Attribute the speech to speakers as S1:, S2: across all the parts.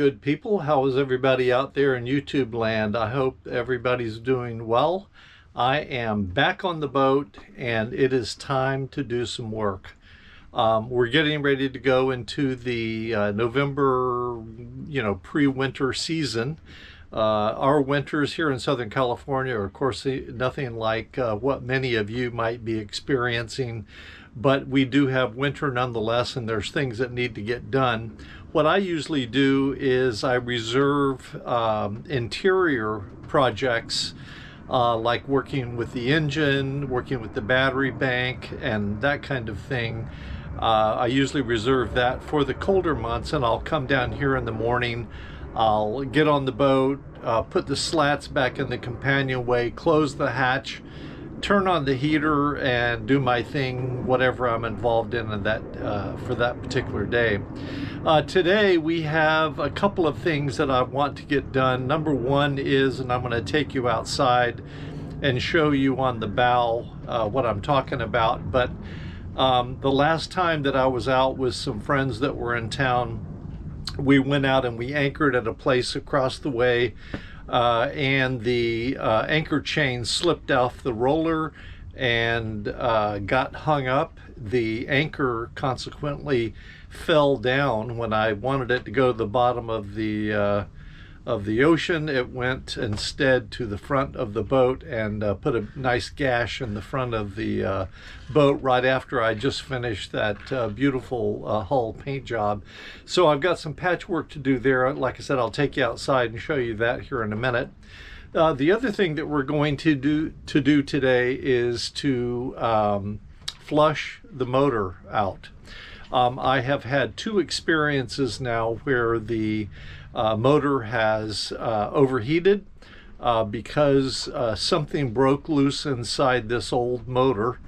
S1: good people. How is everybody out there in YouTube land? I hope everybody's doing well. I am back on the boat and it is time to do some work. We're getting ready to go into the November, pre-winter season. Our winters here in Southern California are, of course, nothing like what many of you might be experiencing, but we do have winter nonetheless, and there's things that need to get done. What I usually do is I reserve interior projects like working with the engine, working with the battery bank, and that kind of thing. I usually reserve that for the colder months, and I'll come down here in the morning. I'll get on the boat, put the slats back in the companionway, close the hatch, turn on the heater, and do my thing, whatever I'm involved in that for that particular day. Today we have a couple of things that I want to get done. Number one is, and I'm going to take you outside and show you on the bow what I'm talking about. But the last time that I was out with some friends that were in town, we went out and we anchored at a place across the way, and the anchor chain slipped off the roller and got hung up. The anchor consequently fell down. When I wanted it to go to the bottom of the ocean, it went instead to the front of the boat and put a nice gash in the front of the boat right after I just finished that beautiful hull paint job. So I've got some patchwork to do there. Like I said, I'll take you outside and show you that here in a minute. The other thing that we're going to do today is to flush the motor out. I have had two experiences now where the motor has overheated because something broke loose inside this old motor,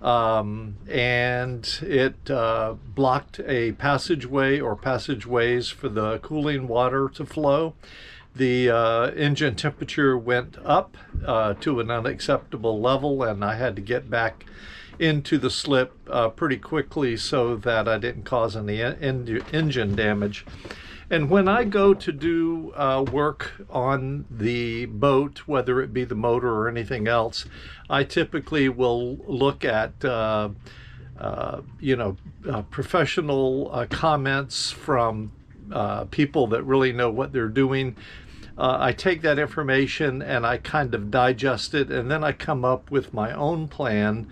S1: and it blocked a passageway or passageways for the cooling water to flow. The engine temperature went up to an unacceptable level, and I had to get back into the slip pretty quickly so that I didn't cause any engine damage. And when I go to do work on the boat, whether it be the motor or anything else, I typically will look at professional comments from people that really know what they're doing. I take that information and I kind of digest it, and then I come up with my own plan,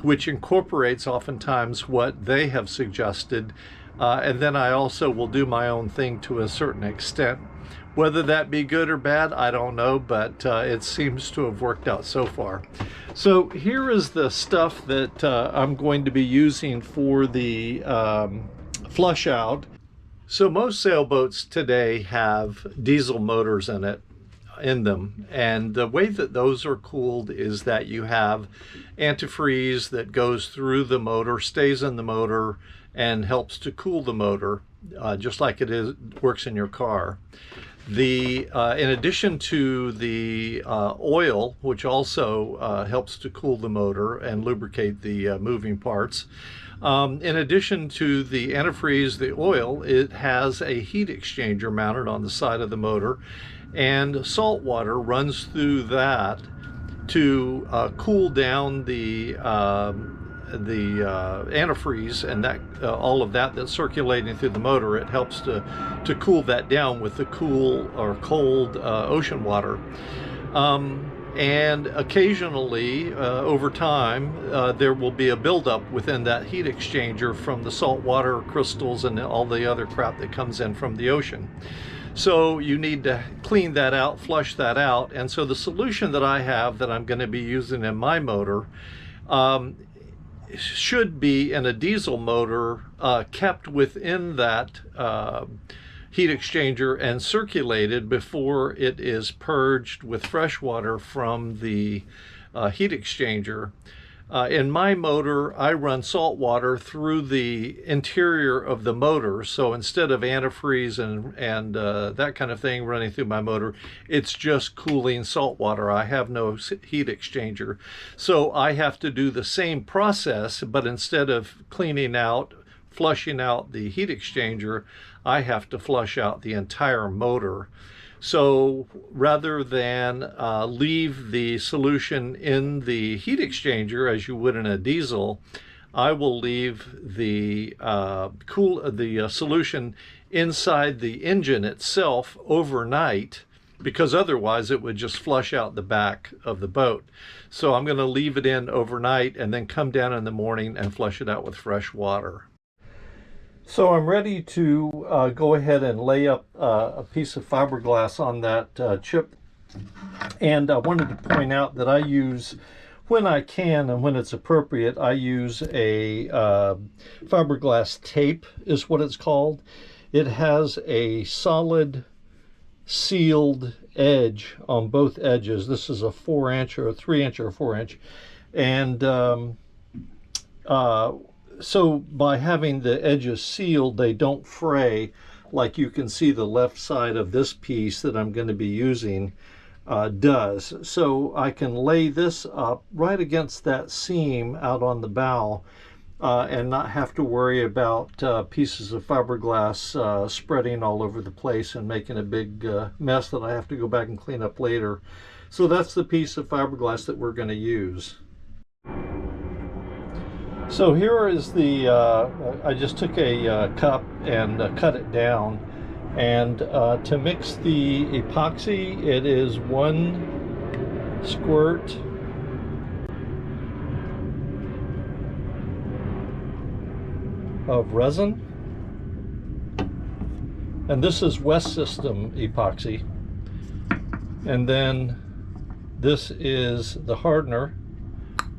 S1: which incorporates oftentimes what they have suggested. And then I also will do my own thing to a certain extent. Whether that be good or bad, I don't know, but it seems to have worked out so far. So here is the stuff that I'm going to be using for the flush out. So most sailboats today have diesel motors in them, and the way that those are cooled is that you have antifreeze that goes through the motor, stays in the motor, and helps to cool the motor, just like works in your car. In addition to the oil, which also helps to cool the motor and lubricate the moving parts, in addition to the antifreeze, the oil, it has a heat exchanger mounted on the side of the motor, and salt water runs through that to cool down the antifreeze and that all of that's circulating through the motor. It helps to cool that down with the cool or cold ocean water. And occasionally, over time, there will be a buildup within that heat exchanger from the salt water crystals and all the other crap that comes in from the ocean. So you need to clean that out, flush that out. And so the solution that I have that I'm going to be using in my motor should be in a diesel motor, kept within that heat exchanger and circulated before it is purged with fresh water from the heat exchanger. In my motor, I run salt water through the interior of the motor. So instead of antifreeze and that kind of thing running through my motor, it's just cooling salt water. I have no heat exchanger. So I have to do the same process, but instead of cleaning out, flushing out the heat exchanger, I have to flush out the entire motor. So rather than leave the solution in the heat exchanger as you would in a diesel, I will leave the solution inside the engine itself overnight, because otherwise it would just flush out the back of the boat. So I'm going to leave it in overnight and then come down in the morning and flush it out with fresh water. So I'm ready to go ahead and lay up a piece of fiberglass on that chip. And I wanted to point out that I use, when I can and when it's appropriate, I use a fiberglass tape is what it's called. It has a solid sealed edge on both edges. This is a 4-inch or a 3-inch or a 4-inch. And so by having the edges sealed, they don't fray, like you can see the left side of this piece that I'm going to be using does. So I can lay this up right against that seam out on the bow and not have to worry about pieces of fiberglass spreading all over the place and making a big mess that I have to go back and clean up later. So that's the piece of fiberglass that we're going to use. So here is the, I just took a cup and cut it down. And to mix the epoxy, it is 1 squirt of resin. And this is West System epoxy. And then this is the hardener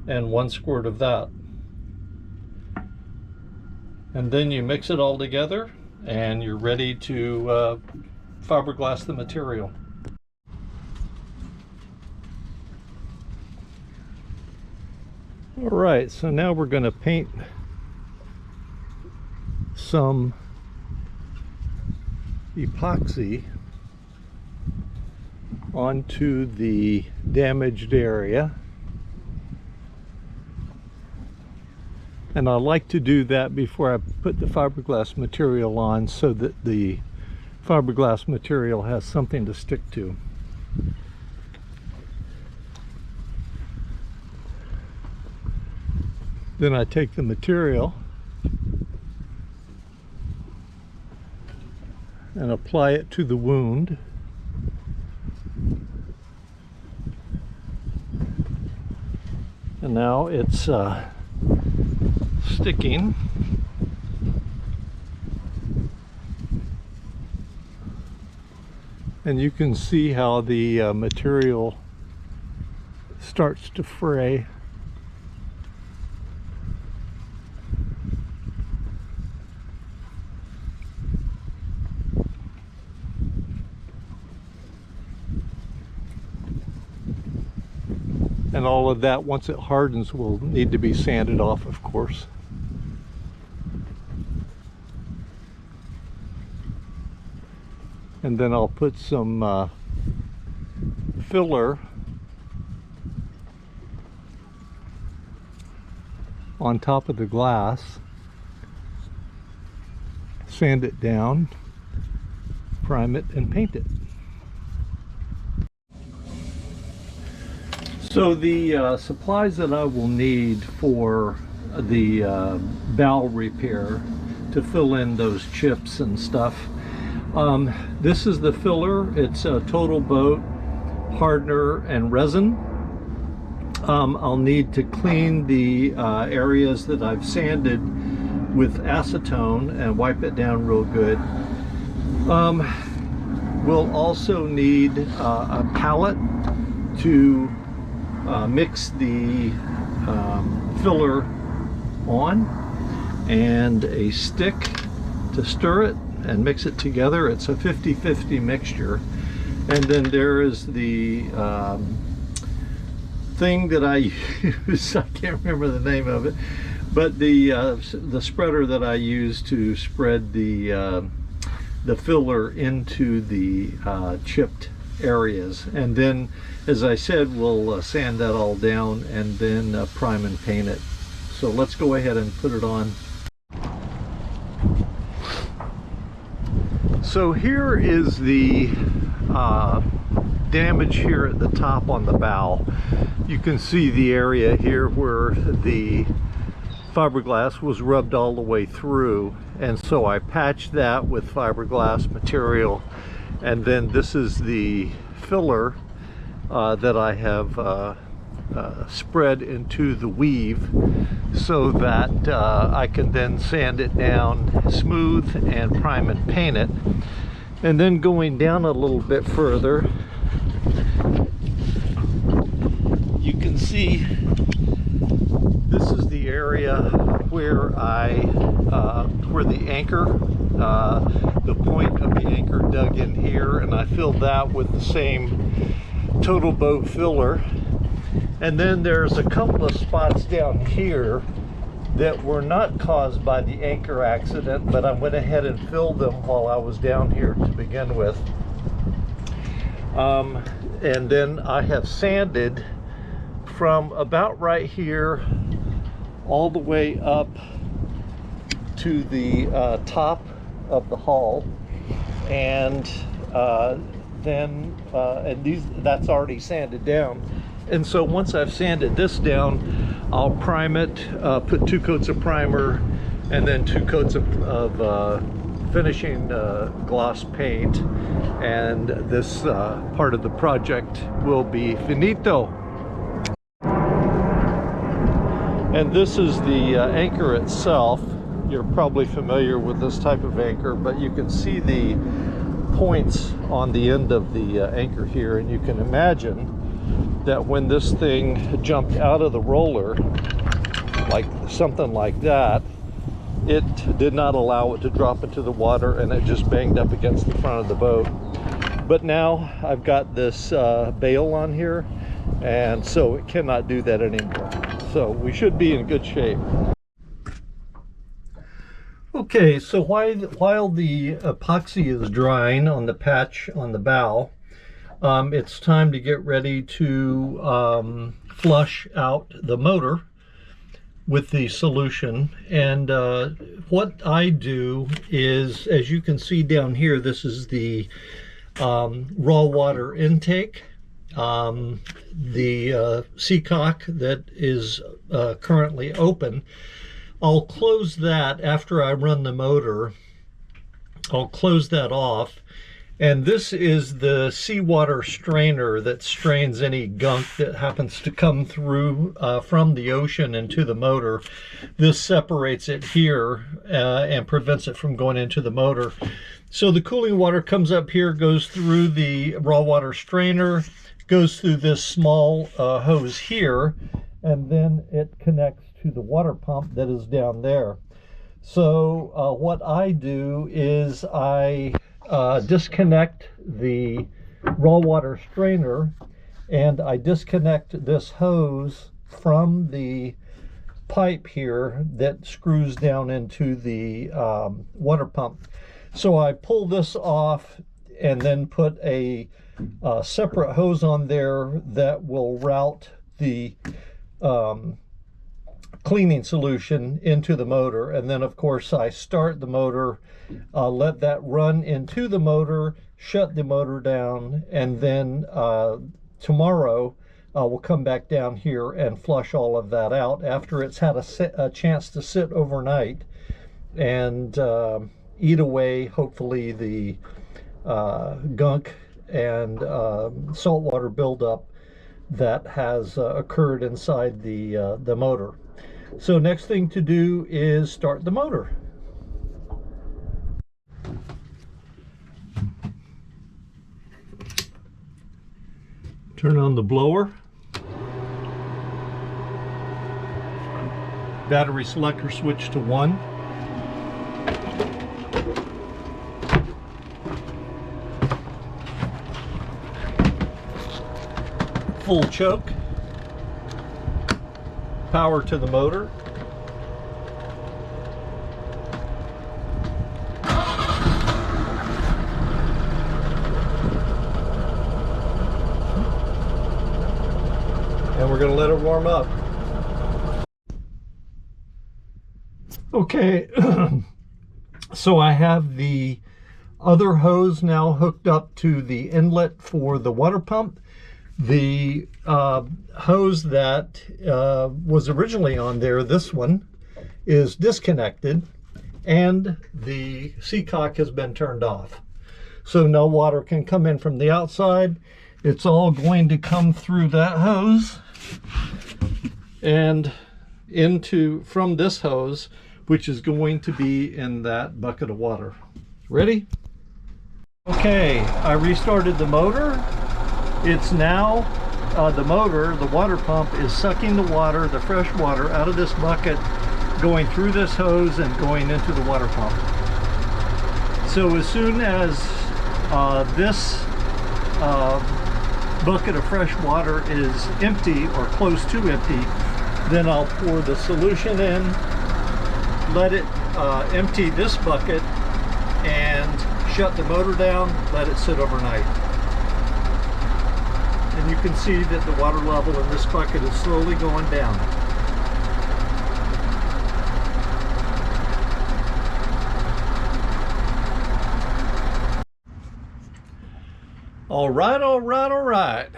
S1: and 1 squirt of that. And then you mix it all together and you're ready to fiberglass the material. All right, so now we're going to paint some epoxy onto the damaged area. And I like to do that before I put the fiberglass material on, so that the fiberglass material has something to stick to. Then I take the material and apply it to the wound. And now it's sticking. And you can see how the material starts to fray. And all of that, once it hardens, will need to be sanded off, of course. And then I'll put some filler on top of the glass, sand it down, prime it, and paint it. So the supplies that I will need for the bow repair to fill in those chips and stuff. This is the filler. It's a Total Boat, hardener, and resin. I'll need to clean the areas that I've sanded with acetone and wipe it down real good. We'll also need a pallet to mix the filler on, and a stick to stir it and mix it together. It's a 50-50 mixture. And then there is the thing that I use, I can't remember the name of it, but the spreader that I use to spread the filler into the chipped areas. And then, as I said, we'll sand that all down and then prime and paint it. So let's go ahead and put it on. So here is the damage here at the top on the bow. You can see the area here where the fiberglass was rubbed all the way through, and so I patched that with fiberglass material, and then this is the filler that I have spread into the weave so that I can then sand it down smooth and prime and paint it. And then going down a little bit further, you can see this is the area where where the anchor, the point of the anchor dug in here, and I filled that with the same total boat filler. And then there's a couple of spots down here that were not caused by the anchor accident, but I went ahead and filled them while I was down here to begin with. And then I have sanded from about right here all the way up to the top of the hull, and that's already sanded down. And so once I've sanded this down, I'll prime it, put 2 coats of primer, and then 2 coats of finishing gloss paint, and this part of the project will be finito. And this is the anchor itself. You're probably familiar with this type of anchor, but you can see the points on the end of the anchor here, and you can imagine that when this thing jumped out of the roller, like something like that, it did not allow it to drop into the water, and it just banged up against the front of the boat. But now I've got this bail on here, and so it cannot do that anymore. So we should be in good shape. Okay, so while the epoxy is drying on the patch on the bow, it's time to get ready to flush out the motor with the solution. And what I do is, as you can see down here, this is the raw water intake, the seacock that is currently open. I'll close that after I run the motor. I'll close that off. And this is the seawater strainer that strains any gunk that happens to come through from the ocean into the motor. This separates it here and prevents it from going into the motor. So the cooling water comes up here, goes through the raw water strainer, goes through this small hose here, and then it connects to the water pump that is down there. So what I do is I disconnect the raw water strainer, and I disconnect this hose from the pipe here that screws down into the water pump. So I pull this off and then put a separate hose on there that will route the cleaning solution into the motor. And then of course I start the motor, let that run into the motor, shut the motor down, and then tomorrow we'll come back down here and flush all of that out after it's had a chance to sit overnight and eat away, hopefully, the gunk and saltwater buildup that has occurred inside the motor. So next thing to do is start the motor. Turn on the blower. Battery selector switch to 1. Full choke. Power to the motor. And we're going to let it warm up. Okay, so I have the other hose now hooked up to the inlet for the water pump. The hose that was originally on there, this one, is disconnected, and the seacock has been turned off. So no water can come in from the outside. It's all going to come through that hose and from this hose, which is going to be in that bucket of water. Ready? Okay, I restarted the motor. It's now, the water pump is sucking the water, the fresh water, out of this bucket, going through this hose and going into the water pump. So as soon as this bucket of fresh water is empty or close to empty, then I'll pour the solution in, let it empty this bucket, and shut the motor down, let it sit overnight. And you can see that the water level in this bucket is slowly going down. All right.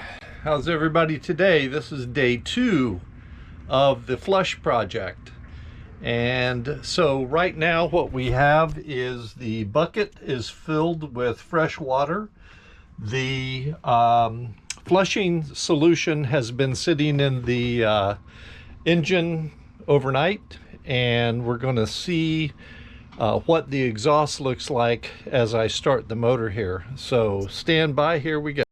S1: How's everybody today? This is day 2 of the flush project. And so right now what we have is the bucket is filled with fresh water. The flushing solution has been sitting in the engine overnight, and we're going to see what the exhaust looks like as I start the motor here. So stand by, here we go.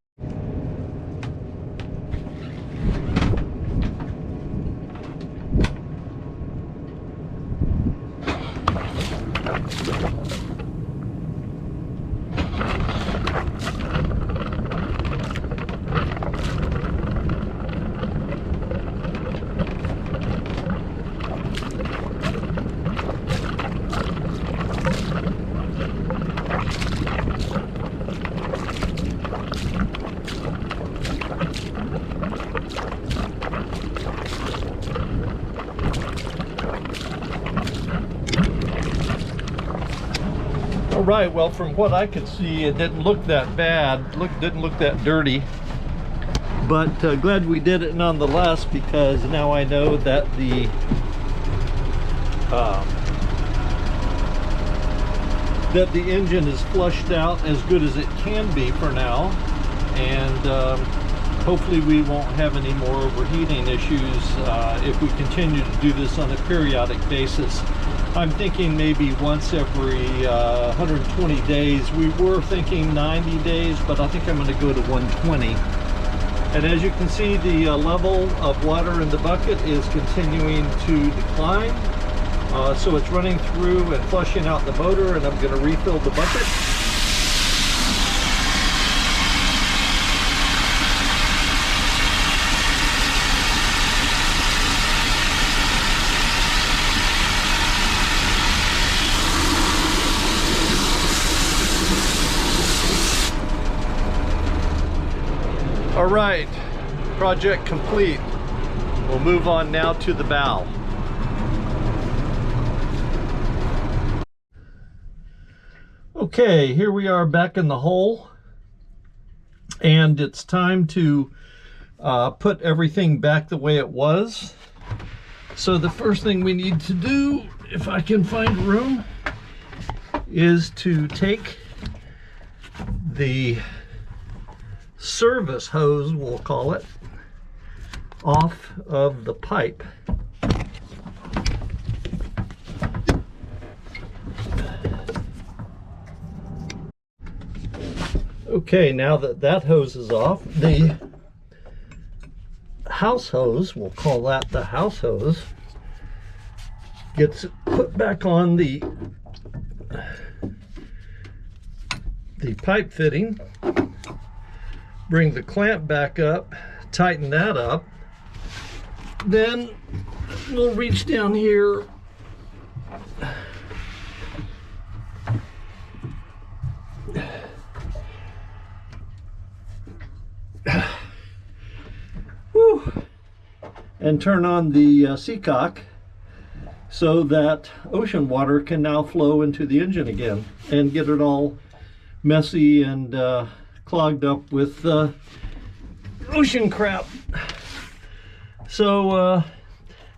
S1: All right, well, from what I could see, it didn't look that bad. Didn't look that dirty. But glad we did it nonetheless, because now I know that the engine is flushed out as good as it can be for now, and hopefully we won't have any more overheating issues if we continue to do this on a periodic basis. I'm thinking maybe once every 120 days. We were thinking 90 days, but I think I'm going to go to 120. And as you can see, the level of water in the bucket is continuing to decline. So it's running through and flushing out the motor, and I'm going to refill the bucket. All right, project complete. We'll move on now to the bow. Okay, here we are back in the hole, and it's time to put everything back the way it was. So the first thing we need to do, if I can find room, is to take the service hose, we'll call it, off of the pipe. Okay, now that that hose is off, the house hose, we'll call that the house hose, gets put back on the pipe fitting. Bring the clamp back up, tighten that up. Then we'll reach down here and turn on the seacock so that ocean water can now flow into the engine again and get it all messy and clogged up with ocean crap. So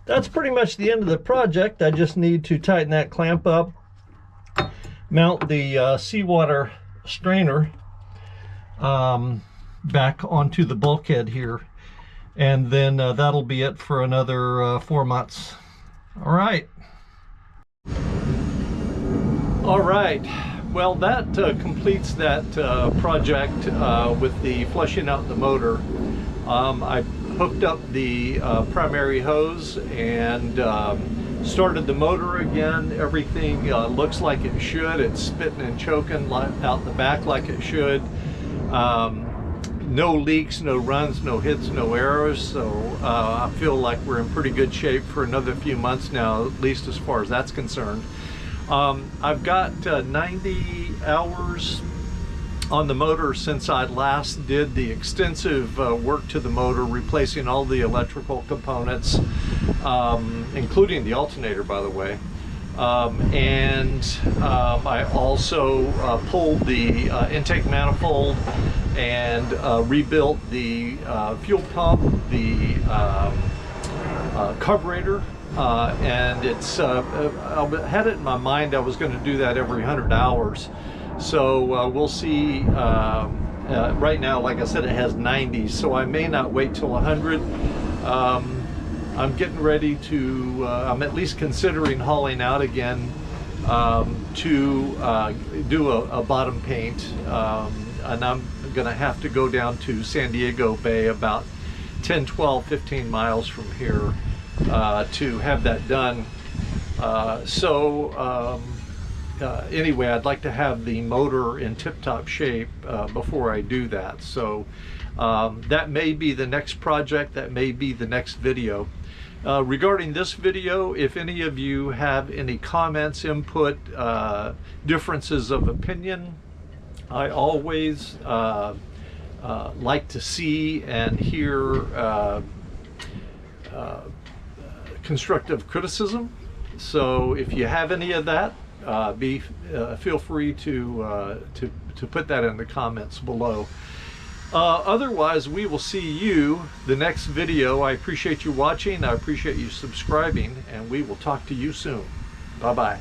S1: that's pretty much the end of the project. I just need to tighten that clamp up, mount the seawater strainer back onto the bulkhead here, and then that'll be it for another 4 months. All right. Well, that completes that project with the flushing out the motor. I hooked up the primary hose and started the motor again. Everything looks like it should. It's spitting and choking out the back like it should. No leaks, no runs, no hits, no errors. So I feel like we're in pretty good shape for another few months now, at least as far as that's concerned. I've got 90 hours on the motor since I last did the extensive work to the motor, replacing all the electrical components, including the alternator, by the way. I also pulled the intake manifold and rebuilt the fuel pump, the carburetor, and it's I had it in my mind I was going to do that every 100 hours. So we'll see. Right now, like I said, it has 90, so I may not wait till 100. I'm getting ready to, I'm at least considering hauling out again to do a bottom paint. And I'm going to have to go down to San Diego Bay, about 10, 12, 15 miles from here, to have that done. Anyway, I'd like to have the motor in tip-top shape before I do that. So that may be the next project, that may be the next video. Regarding this video, if any of you have any comments, input, differences of opinion, I always like to see and hear constructive criticism. So if you have any of that, feel free to put that in the comments below. Otherwise, we will see you the next video. I appreciate you watching. I appreciate you subscribing, and we will talk to you soon. Bye-bye.